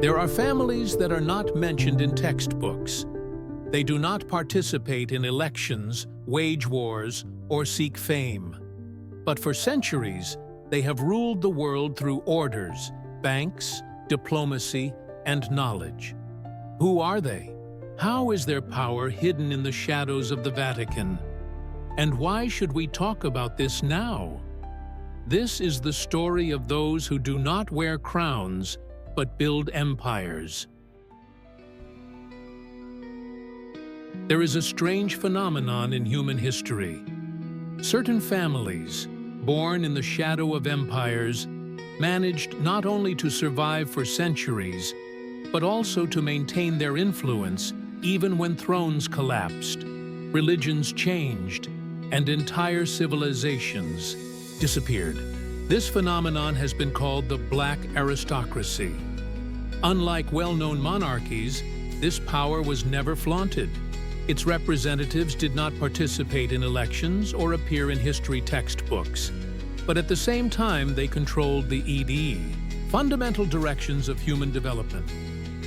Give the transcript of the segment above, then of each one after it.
There are families that are not mentioned in textbooks. They do not participate in elections, wage wars, or seek fame. But for centuries, they have ruled the world through orders, banks, diplomacy, and knowledge. Who are they? How is their power hidden in the shadows of the Vatican? And why should we talk about this now? This is the story of those who do not wear crowns, but build empires. There is a strange phenomenon in human history. Certain families, born in the shadow of empires, managed not only to survive for centuries, but also to maintain their influence even when thrones collapsed, religions changed, and entire civilizations disappeared. This phenomenon has been called the Black Aristocracy. Unlike well-known monarchies, this power was never flaunted. Its representatives did not participate in elections or appear in history textbooks. But at the same time, they controlled the EDE, fundamental directions of human development: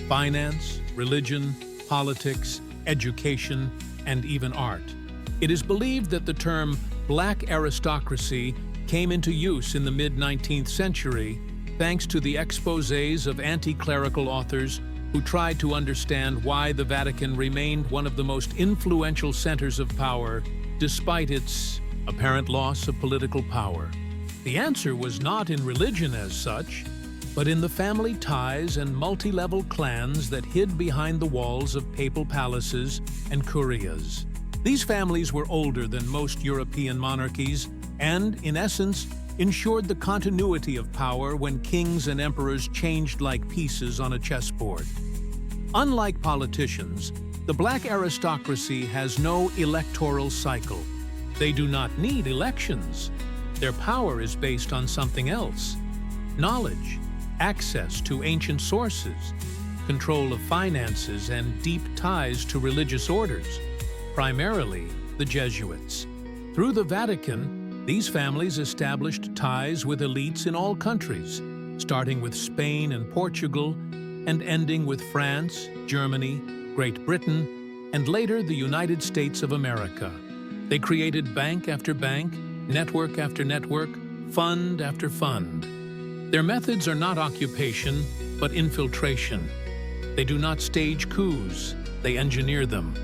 finance, religion, politics, education, and even art. It is believed that the term Black Aristocracy came into use in the mid-19th century thanks to the exposés of anti-clerical authors who tried to understand why the Vatican remained one of the most influential centers of power despite its apparent loss of political power. The answer was not in religion as such, but in the family ties and multi-level clans that hid behind the walls of papal palaces and curias. These families were older than most European monarchies and, in essence, ensured the continuity of power when kings and emperors changed like pieces on a chessboard. Unlike politicians, the Black Aristocracy has no electoral cycle. They do not need elections. Their power is based on something else: knowledge, access to ancient sources, control of finances, and deep ties to religious orders, primarily the Jesuits. Through the Vatican, these families established ties with elites in all countries, starting with Spain and Portugal, and ending with France, Germany, Great Britain, and later the United States of America. They created bank after bank, network after network, fund after fund. Their methods are not occupation, but infiltration. They do not stage coups, they engineer them.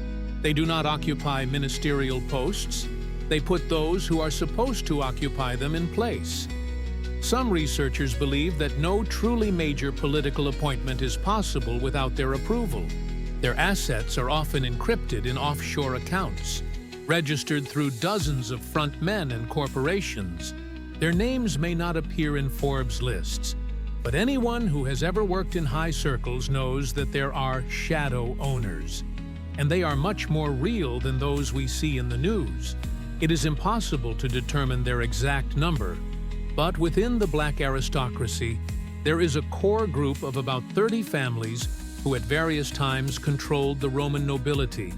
They do not occupy ministerial posts, they put those who are supposed to occupy them in place. Some researchers believe that no truly major political appointment is possible without their approval. Their assets are often encrypted in offshore accounts, registered through dozens of front men and corporations. Their names may not appear in Forbes lists, but anyone who has ever worked in high circles knows that there are shadow owners, and they are much more real than those we see in the news. It is impossible to determine their exact number, but within the Black Aristocracy, there is a core group of about 30 families who at various times controlled the Roman nobility,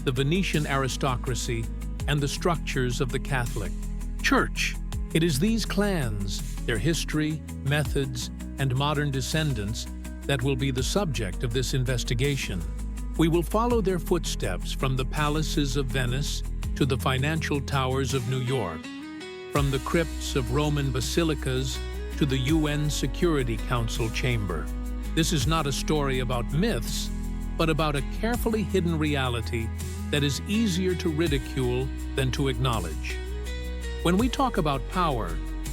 the Venetian aristocracy, and the structures of the Catholic Church. It is these clans, their history, methods, and modern descendants that will be the subject of this investigation. We will follow their footsteps from the palaces of Venice to the financial towers of New York, from the crypts of Roman basilicas to the UN Security Council chamber. This is not a story about myths, but about a carefully hidden reality that is easier to ridicule than to acknowledge. When we talk about power,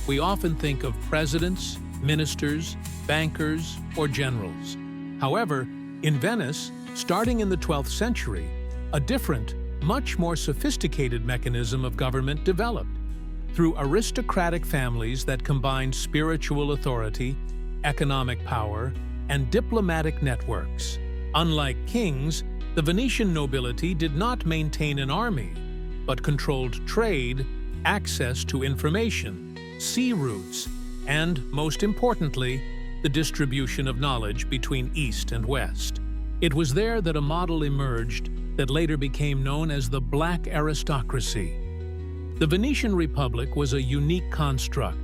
we often think of presidents, ministers, bankers, or generals. However, in Venice, starting in the 12th century, a different, much more sophisticated mechanism of government developed through aristocratic families that combined spiritual authority, economic power, and diplomatic networks. Unlike kings, the Venetian nobility did not maintain an army, but controlled trade, access to information, sea routes, and, most importantly, the distribution of knowledge between East and West. It was there that a model emerged that later became known as the Black Aristocracy. The Venetian Republic was a unique construct.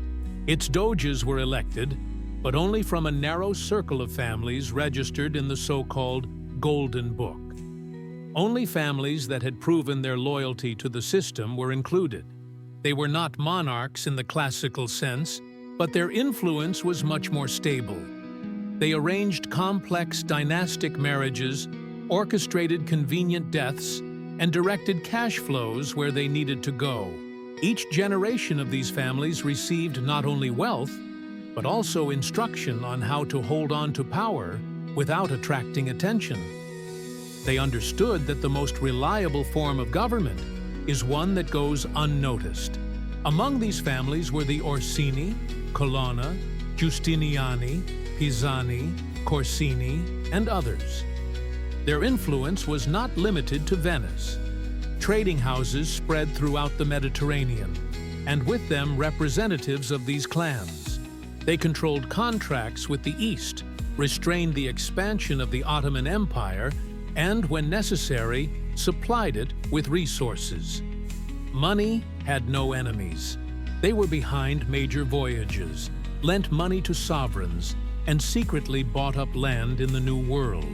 Its doges were elected, but only from a narrow circle of families registered in the so-called Golden Book. Only families that had proven their loyalty to the system were included. They were not monarchs in the classical sense, but their influence was much more stable. They arranged complex dynastic marriages, orchestrated convenient deaths, and directed cash flows where they needed to go. Each generation of these families received not only wealth, but also instruction on how to hold on to power without attracting attention. They understood that the most reliable form of government is one that goes unnoticed. Among these families were the Orsini, Colonna, Giustiniani, Pisani, Corsini, and others. Their influence was not limited to Venice. Trading houses spread throughout the Mediterranean, and with them representatives of these clans. They controlled contracts with the East, restrained the expansion of the Ottoman Empire, and, when necessary, supplied it with resources. Money had no enemies. They were behind major voyages, lent money to sovereigns, and secretly bought up land in the New World.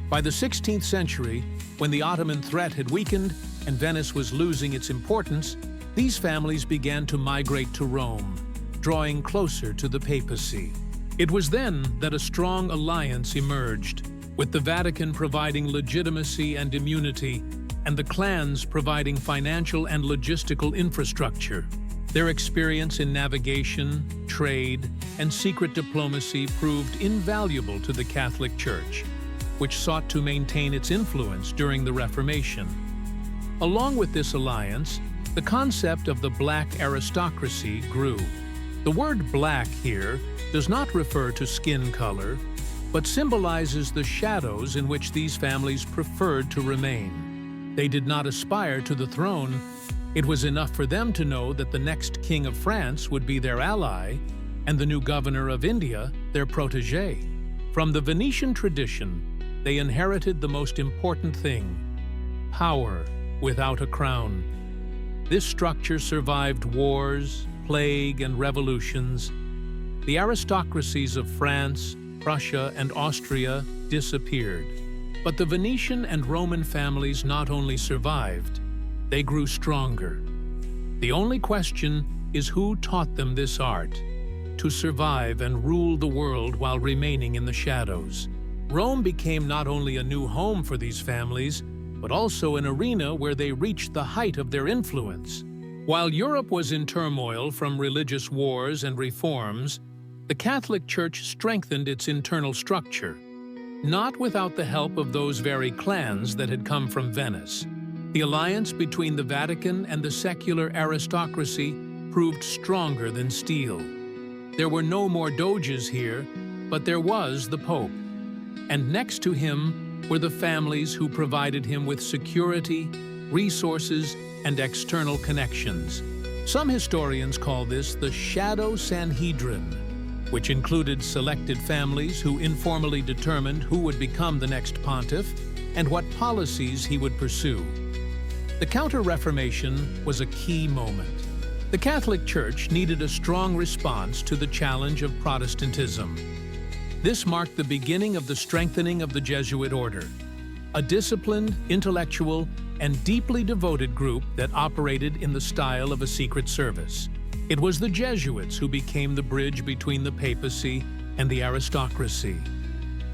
By the 16th century, when the Ottoman threat had weakened and Venice was losing its importance, these families began to migrate to Rome, drawing closer to the papacy. It was then that a strong alliance emerged, with the Vatican providing legitimacy and immunity, and the clans providing financial and logistical infrastructure. Their experience in navigation, trade, and secret diplomacy proved invaluable to the Catholic Church, which sought to maintain its influence during the Reformation. Along with this alliance, the concept of the black aristocracy grew. The word black here does not refer to skin color, but symbolizes the shadows in which these families preferred to remain. They did not aspire to the throne. It was enough for them to know that the next king of France would be their ally, and the new governor of India their protégé. From the Venetian tradition, they inherited the most important thing: power without a crown. This structure survived wars, plague, and revolutions. The aristocracies of France, Prussia, and Austria disappeared. But the Venetian and Roman families not only survived, they grew stronger. The only question is who taught them this art, to survive and rule the world while remaining in the shadows. Rome became not only a new home for these families, but also an arena where they reached the height of their influence. While Europe was in turmoil from religious wars and reforms, the Catholic Church strengthened its internal structure, not without the help of those very clans that had come from Venice. The alliance between the Vatican and the secular aristocracy proved stronger than steel. There were no more doges here, but there was the Pope. And next to him were the families who provided him with security, resources, and external connections. Some historians call this the Shadow Sanhedrin, which included selected families who informally determined who would become the next pontiff and what policies he would pursue. The Counter-Reformation was a key moment. The Catholic Church needed a strong response to the challenge of Protestantism. This marked the beginning of the strengthening of the Jesuit order, a disciplined, intellectual, and deeply devoted group that operated in the style of a secret service. It was the Jesuits who became the bridge between the papacy and the aristocracy.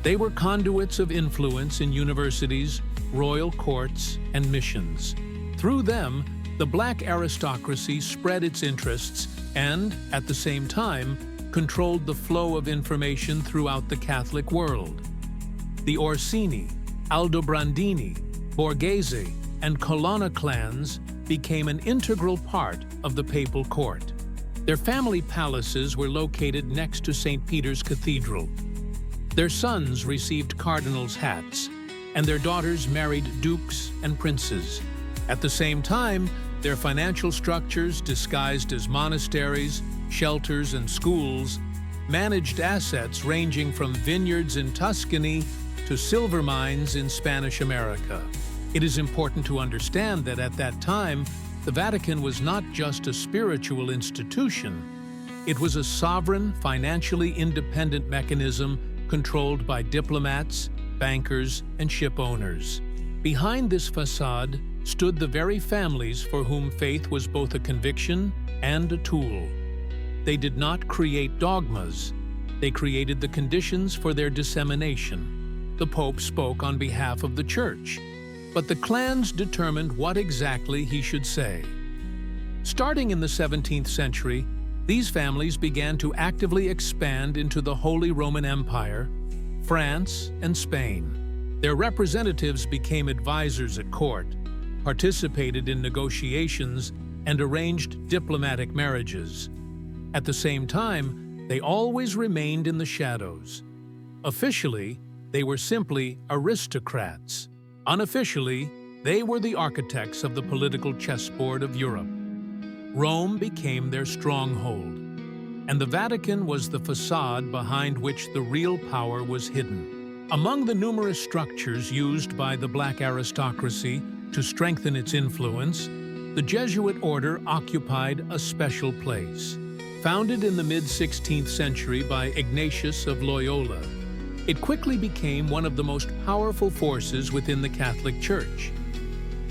They were conduits of influence in universities, royal courts, and missions. Through them, the black aristocracy spread its interests and, at the same time, controlled the flow of information throughout the Catholic world. The Orsini, Aldobrandini, Borghese, and Colonna clans became an integral part of the papal court. Their family palaces were located next to St. Peter's Cathedral. Their sons received cardinals' hats, and their daughters married dukes and princes. At the same time, their financial structures, disguised as monasteries, shelters, and schools, managed assets ranging from vineyards in Tuscany to silver mines in Spanish America. It is important to understand that at that time, the Vatican was not just a spiritual institution, It was a sovereign, financially independent mechanism controlled by diplomats, bankers, and ship owners. Behind this facade stood the very families for whom faith was both a conviction and a tool. They did not create dogmas. They created the conditions for their dissemination. The Pope spoke on behalf of the Church, but the clans determined what exactly he should say. Starting in the 17th century, these families began to actively expand into the Holy Roman Empire, France, and Spain. Their representatives became advisors at court, participated in negotiations, and arranged diplomatic marriages. At the same time, they always remained in the shadows. Officially, they were simply aristocrats. Unofficially, they were the architects of the political chessboard of Europe. Rome became their stronghold, and the Vatican was the facade behind which the real power was hidden. Among the numerous structures used by the Black aristocracy to strengthen its influence, the Jesuit order occupied a special place. Founded in the mid-16th century by Ignatius of Loyola, it quickly became one of the most powerful forces within the Catholic Church.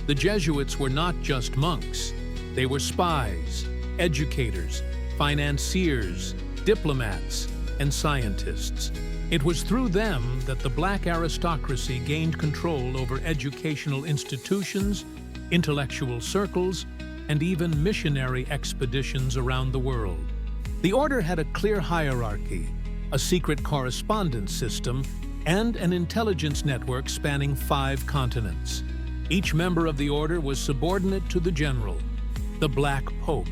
The Jesuits were not just monks. They were spies, educators, financiers, diplomats, and scientists. It was through them that the Black aristocracy gained control over educational institutions, intellectual circles, and even missionary expeditions around the world. The order had a clear hierarchy, a secret correspondence system, and an intelligence network spanning 5 continents. Each member of the order was subordinate to the general, the Black Pope,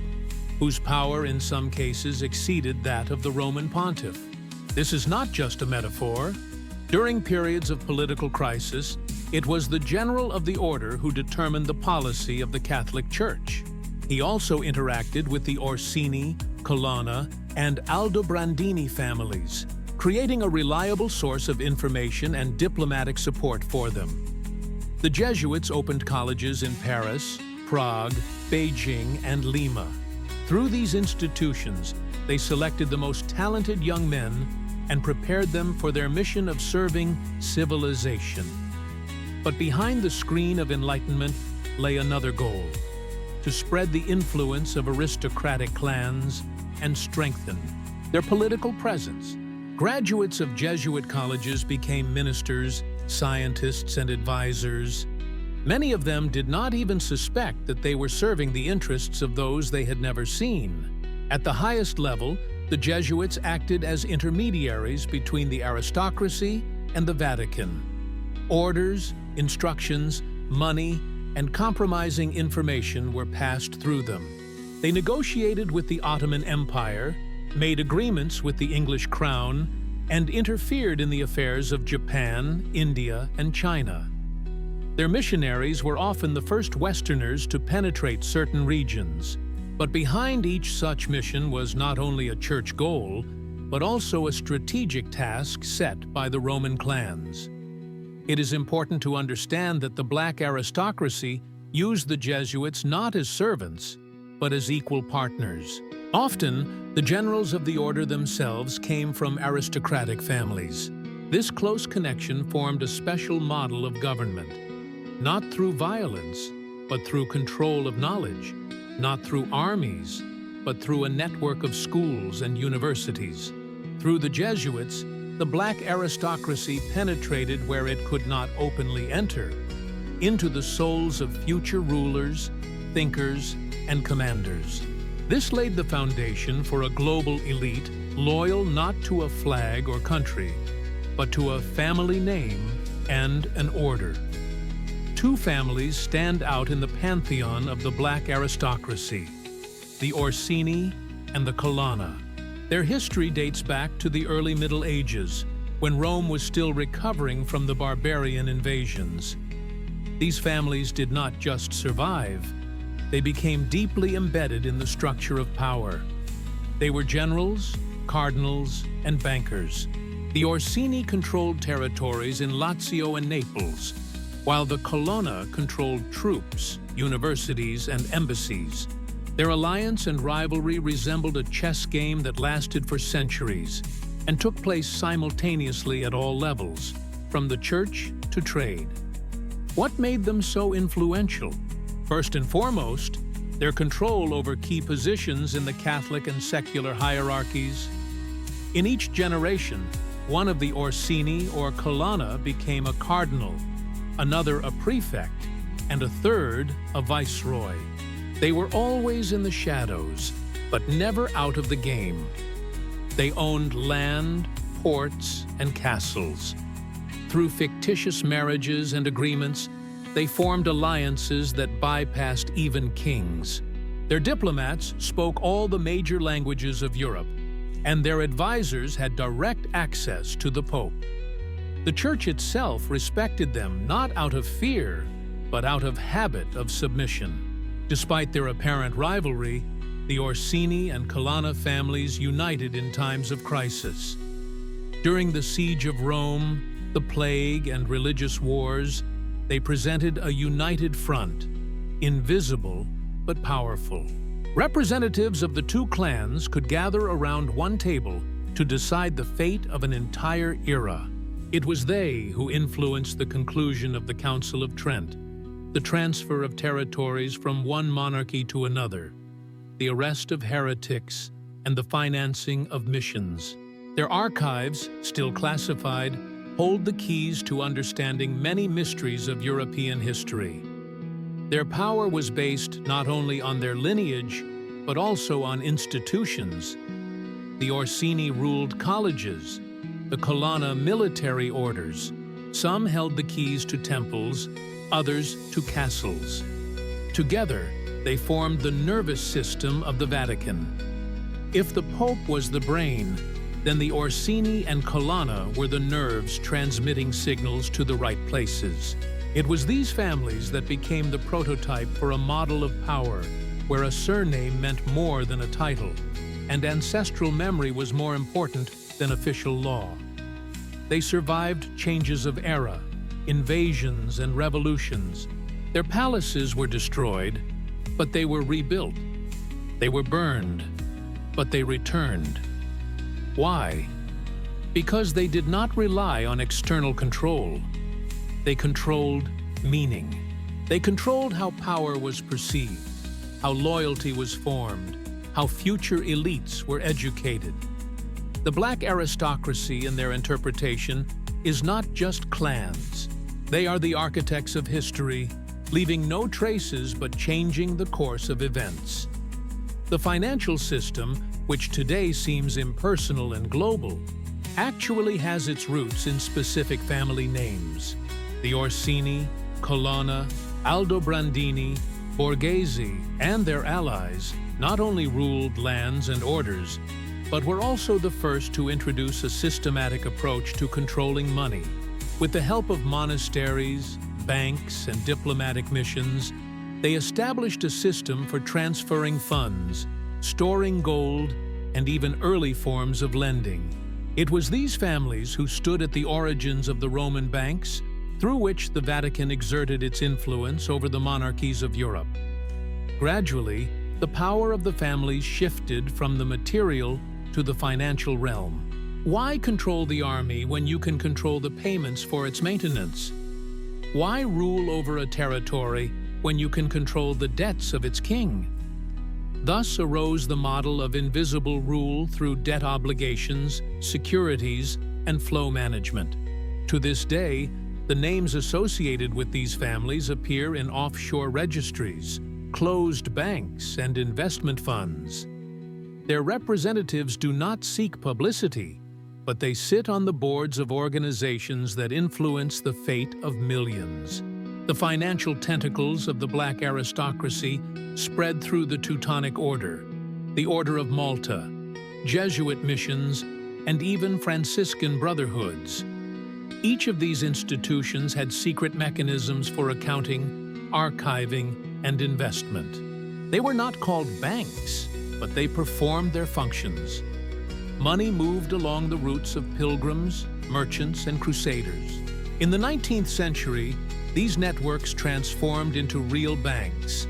whose power in some cases exceeded that of the Roman pontiff. This is not just a metaphor. During periods of political crisis, it was the general of the order who determined the policy of the Catholic Church. He also interacted with the Orsini, Colonna, and Aldobrandini families, creating a reliable source of information and diplomatic support for them. The Jesuits opened colleges in Paris, Prague, Beijing, and Lima. Through these institutions, they selected the most talented young men and prepared them for their mission of serving civilization. But behind the screen of enlightenment lay another goal: to spread the influence of aristocratic clans and strengthen their political presence. Graduates of Jesuit colleges became ministers, scientists, and advisors. Many of them did not even suspect that they were serving the interests of those they had never seen. At the highest level, the Jesuits acted as intermediaries between the aristocracy and the Vatican. Orders, instructions, money, and compromising information were passed through them. They negotiated with the Ottoman Empire, made agreements with the English crown, and interfered in the affairs of Japan, India, and China. Their missionaries were often the first Westerners to penetrate certain regions. But behind each such mission was not only a church goal, but also a strategic task set by the Roman clans. It is important to understand that the Black aristocracy used the Jesuits not as servants, but as equal partners. Often, the generals of the order themselves came from aristocratic families. This close connection formed a special model of government, not through violence, but through control of knowledge, not through armies, but through a network of schools and universities. Through the Jesuits, the Black aristocracy penetrated where it could not openly enter, into the souls of future rulers, thinkers, and commanders. This laid the foundation for a global elite loyal not to a flag or country, but to a family name and an order. 2 families stand out in the pantheon of the Black aristocracy: the Orsini and the Colonna. Their history dates back to the early Middle Ages, when Rome was still recovering from the barbarian invasions. These families did not just survive, they became deeply embedded in the structure of power. They were generals, cardinals, and bankers. The Orsini controlled territories in Lazio and Naples, while the Colonna controlled troops, universities, and embassies. Their alliance and rivalry resembled a chess game that lasted for centuries and took place simultaneously at all levels, from the church to trade. What made them so influential? First and foremost, their control over key positions in the Catholic and secular hierarchies. In each generation, one of the Orsini or Colonna became a cardinal, another a prefect, and a third a viceroy. They were always in the shadows, but never out of the game. They owned land, ports, and castles. Through fictitious marriages and agreements, they formed alliances that bypassed even kings. Their diplomats spoke all the major languages of Europe, and their advisors had direct access to the Pope. The Church itself respected them not out of fear, but out of habit of submission. Despite their apparent rivalry, the Orsini and Colonna families united in times of crisis. During the siege of Rome, the plague, and religious wars, they presented a united front, invisible but powerful. Representatives of the two clans could gather around one table to decide the fate of an entire era. It was they who influenced the conclusion of the Council of Trent, the transfer of territories from one monarchy to another, the arrest of heretics, and the financing of missions. Their archives, still classified, hold the keys to understanding many mysteries of European history. Their power was based not only on their lineage, but also on institutions. The Orsini ruled colleges, the Colonna military orders. Some held the keys to temples, others to castles. Together, they formed the nervous system of the Vatican. If the Pope was the brain, then the Orsini and Colonna were the nerves transmitting signals to the right places. It was these families that became the prototype for a model of power, where a surname meant more than a title, and ancestral memory was more important than official law. They survived changes of era, invasions and revolutions. Their palaces were destroyed, but they were rebuilt. They were burned, but they returned. Why? Because they did not rely on external control. They controlled meaning. They controlled how power was perceived, how loyalty was formed, how future elites were educated. The black aristocracy, in their interpretation, is not just clans. They are the architects of history, leaving no traces but changing the course of events. The financial system, which today seems impersonal and global, actually has its roots in specific family names. The Orsini, Colonna, Aldobrandini, Borghese, and their allies not only ruled lands and orders, but were also the first to introduce a systematic approach to controlling money. With the help of monasteries, banks, and diplomatic missions, they established a system for transferring funds, storing gold, and even early forms of lending. It was these families who stood at the origins of the Roman banks, through which the Vatican exerted its influence over the monarchies of Europe. Gradually, the power of the families shifted from the material to the financial realm. Why control the army when you can control the payments for its maintenance? Why rule over a territory when you can control the debts of its king? Thus arose the model of invisible rule through debt obligations, securities, and flow management. To this day, the names associated with these families appear in offshore registries, closed banks, and investment funds. Their representatives do not seek publicity, but they sit on the boards of organizations that influence the fate of millions. The financial tentacles of the black aristocracy spread through the Teutonic Order, the Order of Malta, Jesuit missions, and even Franciscan brotherhoods. Each of these institutions had secret mechanisms for accounting, archiving, and investment. They were not called banks, but they performed their functions. Money moved along the routes of pilgrims, merchants, and crusaders. In the 19th century, these networks transformed into real banks: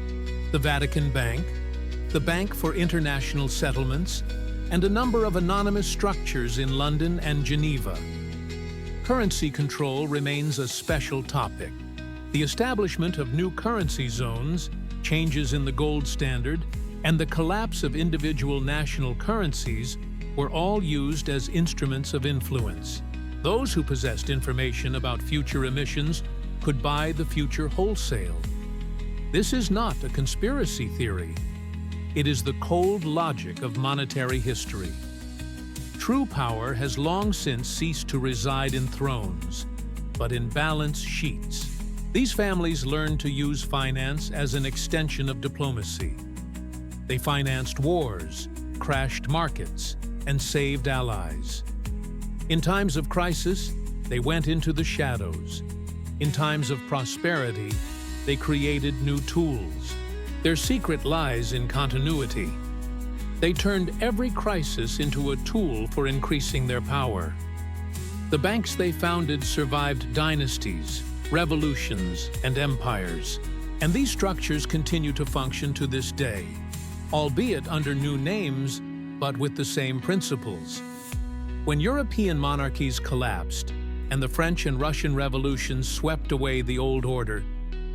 the Vatican Bank, the Bank for International Settlements, and a number of anonymous structures in London and Geneva. Currency control remains a special topic. The establishment of new currency zones, changes in the gold standard, and the collapse of individual national currencies were all used as instruments of influence. Those who possessed information about future emissions could buy the future wholesale. This is not a conspiracy theory. It is the cold logic of monetary history. True power has long since ceased to reside in thrones, but in balance sheets. These families learned to use finance as an extension of diplomacy. They financed wars, crashed markets, and saved allies. In times of crisis, they went into the shadows. In times of prosperity, they created new tools. Their secret lies in continuity. They turned every crisis into a tool for increasing their power. The banks they founded survived dynasties, revolutions, and empires, and these structures continue to function to this day, albeit under new names, but with the same principles. When European monarchies collapsed and the French and Russian revolutions swept away the old order,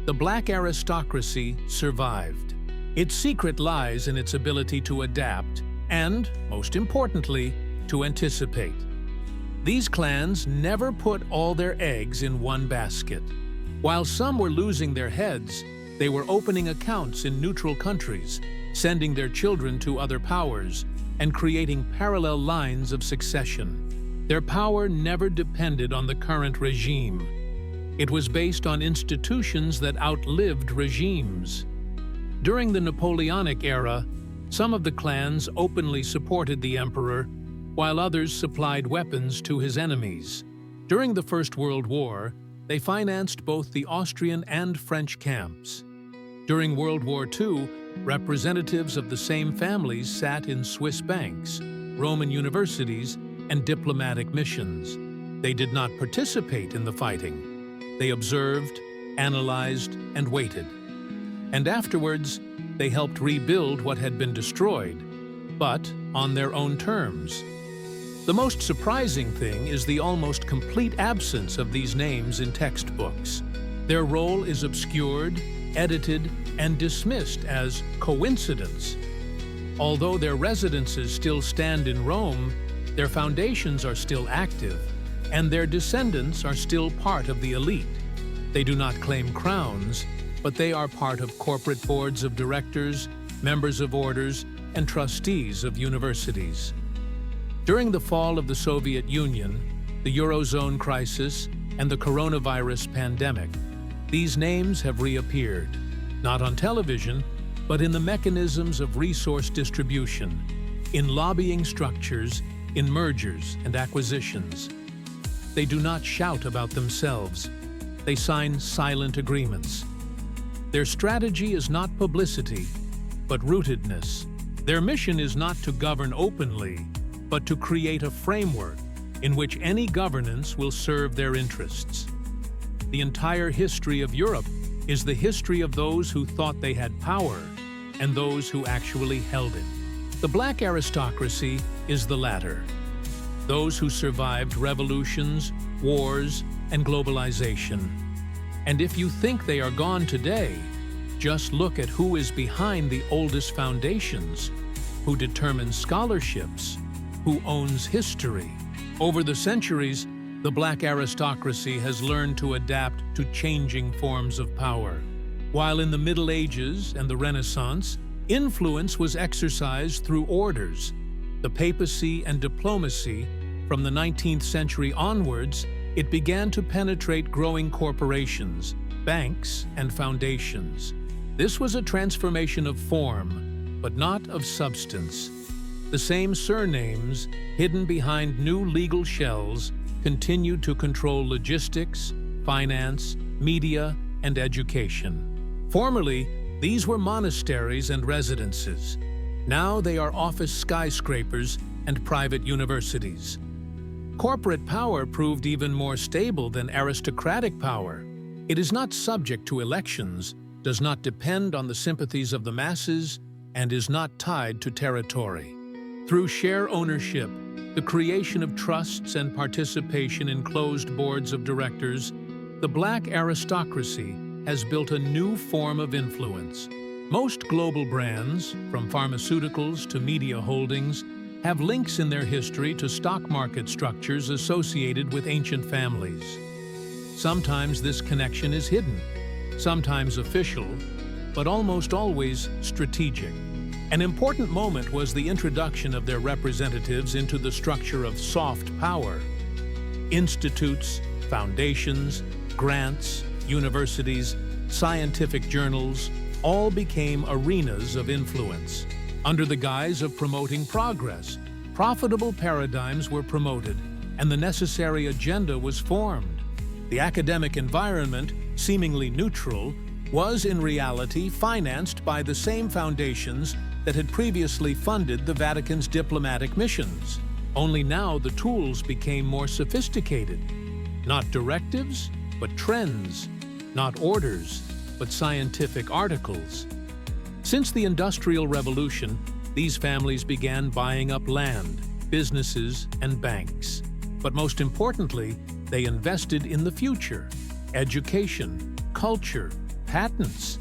the black aristocracy survived. Its secret lies in its ability to adapt and, most importantly, to anticipate. These clans never put all their eggs in one basket. While some were losing their heads, they were opening accounts in neutral countries, sending their children to other powers, and creating parallel lines of succession. Their power never depended on the current regime. It was based on institutions that outlived regimes. During the Napoleonic era, some of the clans openly supported the emperor, while others supplied weapons to his enemies. During the First World War, they financed both the Austrian and French camps. During World War II, representatives of the same families sat in Swiss banks, Roman universities, and diplomatic missions. They did not participate in the fighting. They observed, analyzed, and waited. And afterwards, they helped rebuild what had been destroyed, but on their own terms. The most surprising thing is the almost complete absence of these names in textbooks. Their role is obscured, edited, and dismissed as coincidence. Although their residences still stand in Rome, their foundations are still active, and their descendants are still part of the elite. They do not claim crowns, but they are part of corporate boards of directors, members of orders, and trustees of universities. During the fall of the Soviet Union, the Eurozone crisis, and the coronavirus pandemic, these names have reappeared, not on television, but in the mechanisms of resource distribution, in lobbying structures, in mergers and acquisitions. They do not shout about themselves. They sign silent agreements. Their strategy is not publicity, but rootedness. Their mission is not to govern openly, but to create a framework in which any governance will serve their interests. The entire history of Europe is the history of those who thought they had power and those who actually held it. The black aristocracy is the latter. Those who survived revolutions, wars, and globalization. And if you think they are gone today, just look at who is behind the oldest foundations, who determines scholarships, who owns history. Over the centuries, the black aristocracy has learned to adapt to changing forms of power. While in the Middle Ages and the Renaissance, influence was exercised through orders. The papacy and diplomacy, from the 19th century onwards, it began to penetrate growing corporations, banks, and foundations. This was a transformation of form, but not of substance. The same surnames, hidden behind new legal shells, continued to control logistics, finance, media, and education. Formerly, these were monasteries and residences. Now they are office skyscrapers and private universities. Corporate power proved even more stable than aristocratic power. It is not subject to elections, does not depend on the sympathies of the masses, and is not tied to territory. Through share ownership, the creation of trusts and participation in closed boards of directors, the black aristocracy has built a new form of influence. Most global brands, from pharmaceuticals to media holdings, have links in their history to stock market structures associated with ancient families. Sometimes this connection is hidden, sometimes official, but almost always strategic. An important moment was the introduction of their representatives into the structure of soft power. Institutes, foundations, grants, universities, scientific journals, all became arenas of influence. Under the guise of promoting progress, profitable paradigms were promoted, and the necessary agenda was formed. The academic environment, seemingly neutral, was in reality financed by the same foundations that had previously funded the Vatican's diplomatic missions. Only now the tools became more sophisticated. Not directives, but trends. Not orders, but scientific articles. Since the Industrial Revolution, these families began buying up land, businesses, and banks. But most importantly, they invested in the future: education, culture, patents.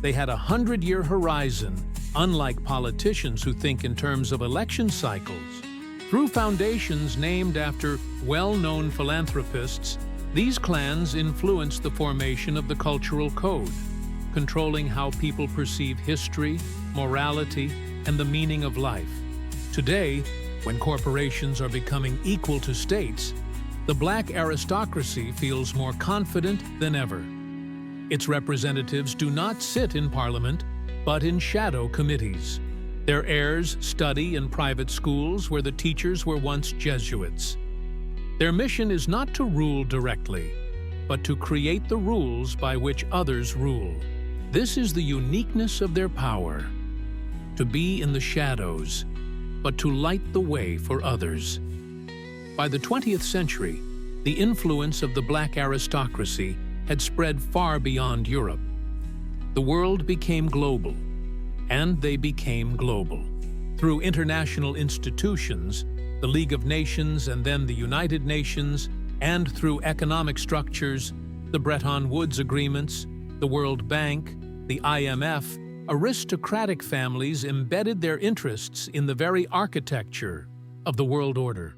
They had a 100-year horizon, unlike politicians who think in terms of election cycles. Through foundations named after well-known philanthropists, these clans influenced the formation of the cultural code, controlling how people perceive history, morality, and the meaning of life. Today, when corporations are becoming equal to states, the black aristocracy feels more confident than ever. Its representatives do not sit in parliament, but in shadow committees. Their heirs study in private schools where the teachers were once Jesuits. Their mission is not to rule directly, but to create the rules by which others rule. This is the uniqueness of their power: to be in the shadows, but to light the way for others. By the 20th century, the influence of the black aristocracy had spread far beyond Europe. The world became global, and they became global. Through international institutions, the League of Nations and then the United Nations, and through economic structures, the Bretton Woods agreements, the World Bank, the IMF, aristocratic families embedded their interests in the very architecture of the world order.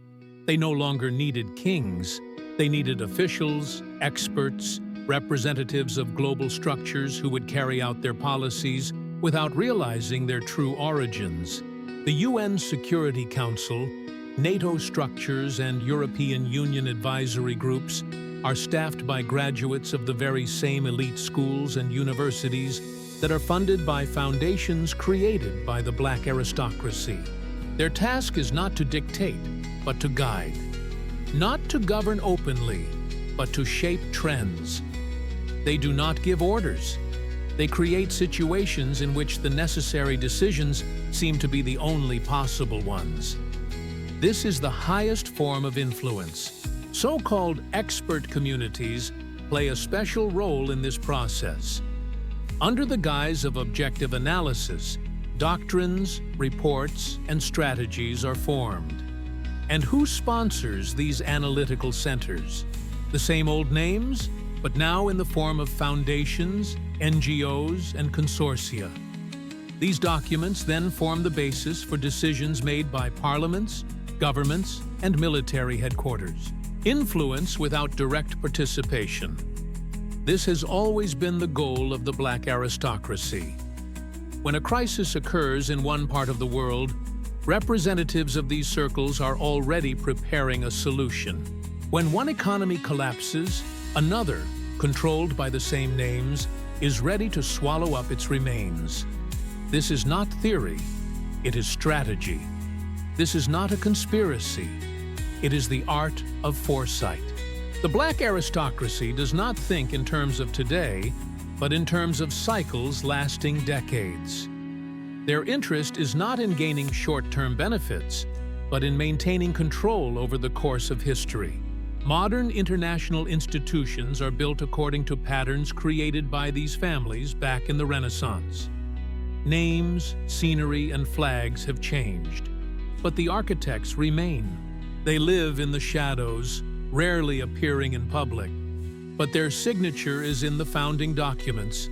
They no longer needed kings. They needed officials, experts, representatives of global structures who would carry out their policies without realizing their true origins. The UN Security Council, NATO structures, and European Union advisory groups are staffed by graduates of the very same elite schools and universities that are funded by foundations created by the black aristocracy. Their task is not to dictate, but to guide. Not to govern openly, but to shape trends. They do not give orders. They create situations in which the necessary decisions seem to be the only possible ones. This is the highest form of influence. So-called expert communities play a special role in this process. Under the guise of objective analysis, doctrines, reports, and strategies are formed. And who sponsors these analytical centers? The same old names, but now in the form of foundations, NGOs, and consortia. These documents then form the basis for decisions made by parliaments, governments, and military headquarters. Influence without direct participation. This has always been the goal of the black aristocracy. When a crisis occurs in one part of the world, representatives of these circles are already preparing a solution. When one economy collapses, another, controlled by the same names, is ready to swallow up its remains. This is not theory, it is strategy. This is not a conspiracy, it is the art of foresight. The black aristocracy does not think in terms of today, but in terms of cycles lasting decades. Their interest is not in gaining short-term benefits, but in maintaining control over the course of history. Modern international institutions are built according to patterns created by these families back in the Renaissance. Names, scenery, and flags have changed, but the architects remain. They live in the shadows, rarely appearing in public, but their signature is in the founding documents.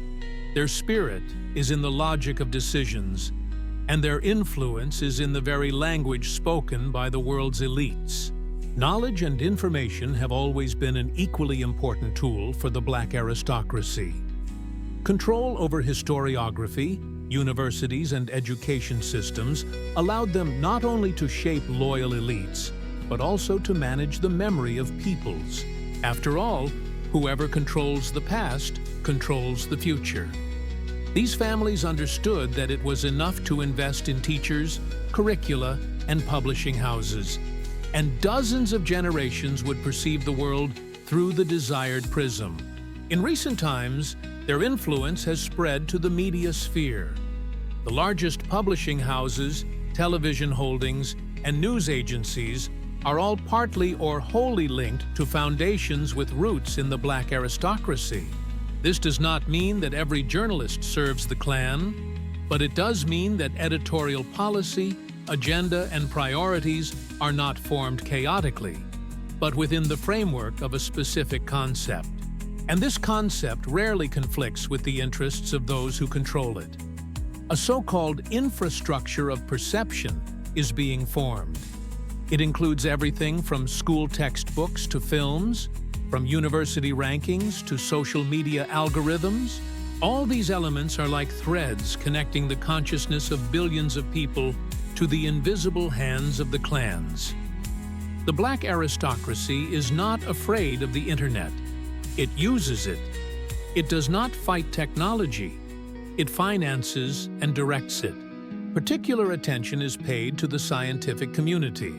Their spirit is in the logic of decisions, and their influence is in the very language spoken by the world's elites. Knowledge and information have always been an equally important tool for the Black aristocracy. Control over historiography, universities, and education systems allowed them not only to shape loyal elites, but also to manage the memory of peoples. After all, whoever controls the past controls the future. These families understood that it was enough to invest in teachers, curricula, and publishing houses, and dozens of generations would perceive the world through the desired prism. In recent times, their influence has spread to the media sphere. The largest publishing houses, television holdings, and news agencies are all partly or wholly linked to foundations with roots in the Black aristocracy. This does not mean that every journalist serves the clan, but it does mean that editorial policy, agenda, and priorities are not formed chaotically, but within the framework of a specific concept. And this concept rarely conflicts with the interests of those who control it. A so-called infrastructure of perception is being formed. It includes everything from school textbooks to films, from university rankings to social media algorithms. All these elements are like threads connecting the consciousness of billions of people to the invisible hands of the clans. The Black aristocracy is not afraid of the internet. It uses it. It does not fight technology. It finances and directs it. Particular attention is paid to the scientific community.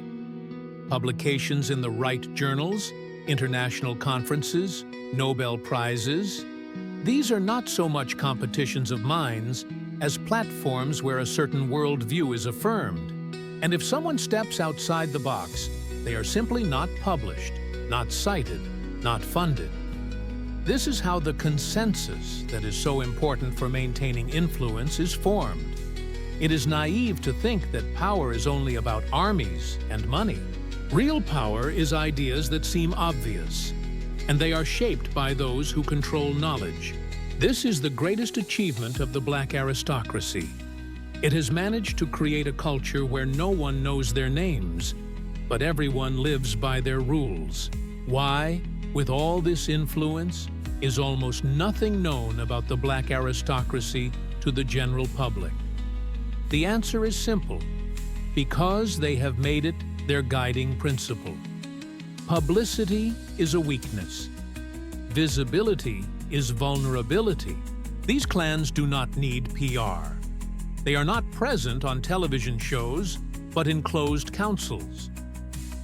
Publications in the right journals, international conferences, Nobel Prizes. These are not so much competitions of minds as platforms where a certain worldview is affirmed. And if someone steps outside the box, they are simply not published, not cited, not funded. This is how the consensus that is so important for maintaining influence is formed. It is naive to think that power is only about armies and money. Real power is ideas that seem obvious, and they are shaped by those who control knowledge. This is the greatest achievement of the Black aristocracy. It has managed to create a culture where no one knows their names, but everyone lives by their rules. Why, with all this influence, is almost nothing known about the Black aristocracy to the general public? The answer is simple: because they have made it their guiding principle. Publicity is a weakness. Visibility is vulnerability. These clans do not need PR. They are not present on television shows, but in closed councils.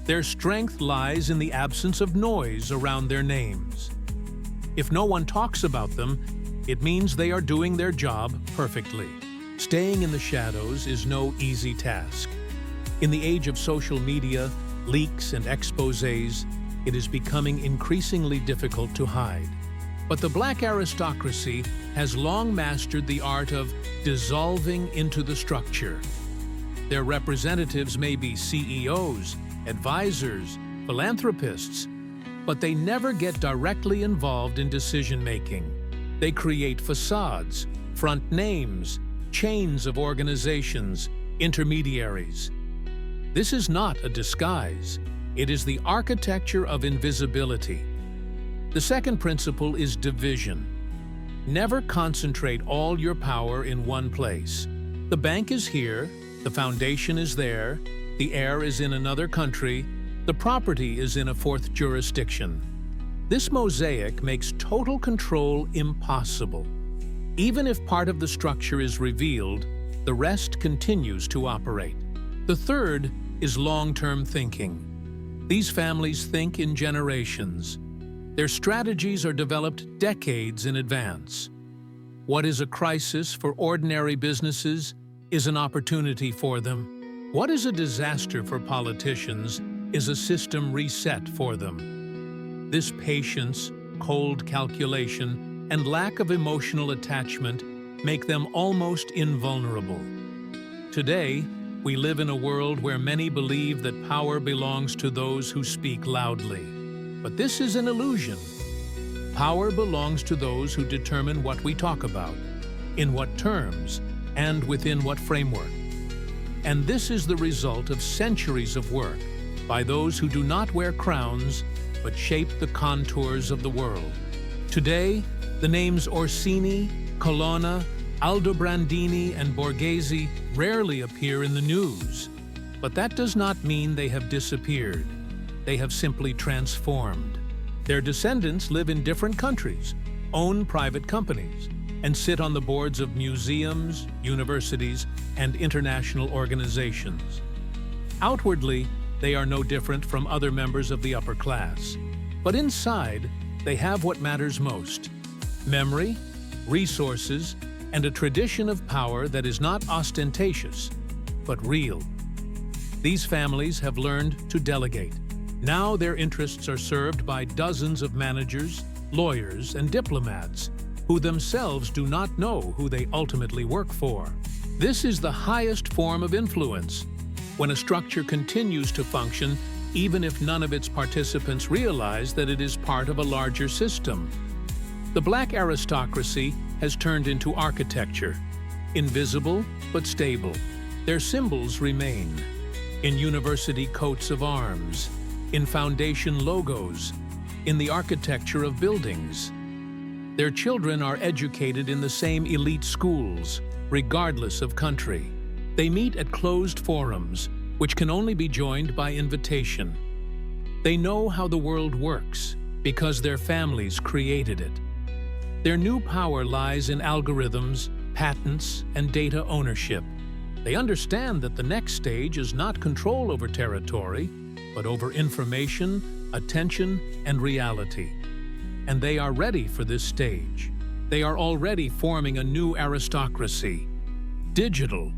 Their strength lies in the absence of noise around their names. If no one talks about them, it means they are doing their job perfectly. Staying in the shadows is no easy task. In the age of social media, leaks, and exposés, it is becoming increasingly difficult to hide. But the Black aristocracy has long mastered the art of dissolving into the structure. Their representatives may be CEOs, advisors, philanthropists, but they never get directly involved in decision-making. They create facades, front names, chains of organizations, intermediaries. This is not a disguise. It is the architecture of invisibility. The second principle is division. Never concentrate all your power in one place. The bank is here, the foundation is there, the heir is in another country, the property is in a fourth jurisdiction. This mosaic makes total control impossible. Even if part of the structure is revealed, the rest continues to operate. The third is long-term thinking. These families think in generations. Their strategies are developed decades in advance. What is a crisis for ordinary businesses is an opportunity for them. What is a disaster for politicians is a system reset for them. This patience, cold calculation, and lack of emotional attachment make them almost invulnerable. Today, we live in a world where many believe that power belongs to those who speak loudly. But this is an illusion. Power belongs to those who determine what we talk about, in what terms, and within what framework. And this is the result of centuries of work by those who do not wear crowns, but shape the contours of the world. Today, the names Orsini, Colonna, Aldobrandini, and Borghese rarely appear in the news. But that does not mean they have disappeared. They have simply transformed. Their descendants live in different countries, own private companies, and sit on the boards of museums, universities, and international organizations. Outwardly, they are no different from other members of the upper class. But inside, they have what matters most: memory, resources, and a tradition of power that is not ostentatious, but real. These families have learned to delegate. Now their interests are served by dozens of managers, lawyers, and diplomats who themselves do not know who they ultimately work for. This is the highest form of influence, when a structure continues to function even if none of its participants realize that it is part of a larger system. The black aristocracy has turned into architecture, invisible but stable. Their symbols remain in university coats of arms, in foundation logos, in the architecture of buildings. Their children are educated in the same elite schools, regardless of country. They meet at closed forums, which can only be joined by invitation. They know how the world works because their families created it. Their new power lies in algorithms, patents, and data ownership. They understand that the next stage is not control over territory, but over information, attention, and reality. And they are ready for this stage. They are already forming a new aristocracy. Digital,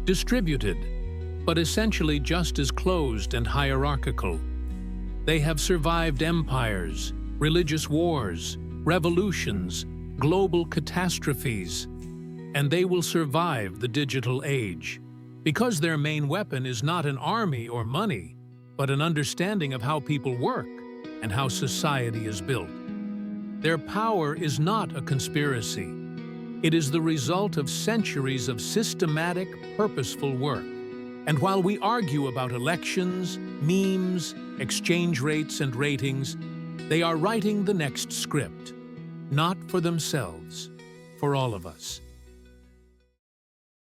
distributed, but essentially just as closed and hierarchical. They have survived empires, religious wars, revolutions, global catastrophes, and they will survive the digital age, because their main weapon is not an army or money, but an understanding of how people work and how society is built. Their power is not a conspiracy. It is the result of centuries of systematic, purposeful work. And while we argue about elections, memes, exchange rates, and ratings, they are writing the next script, not for themselves, for all of us.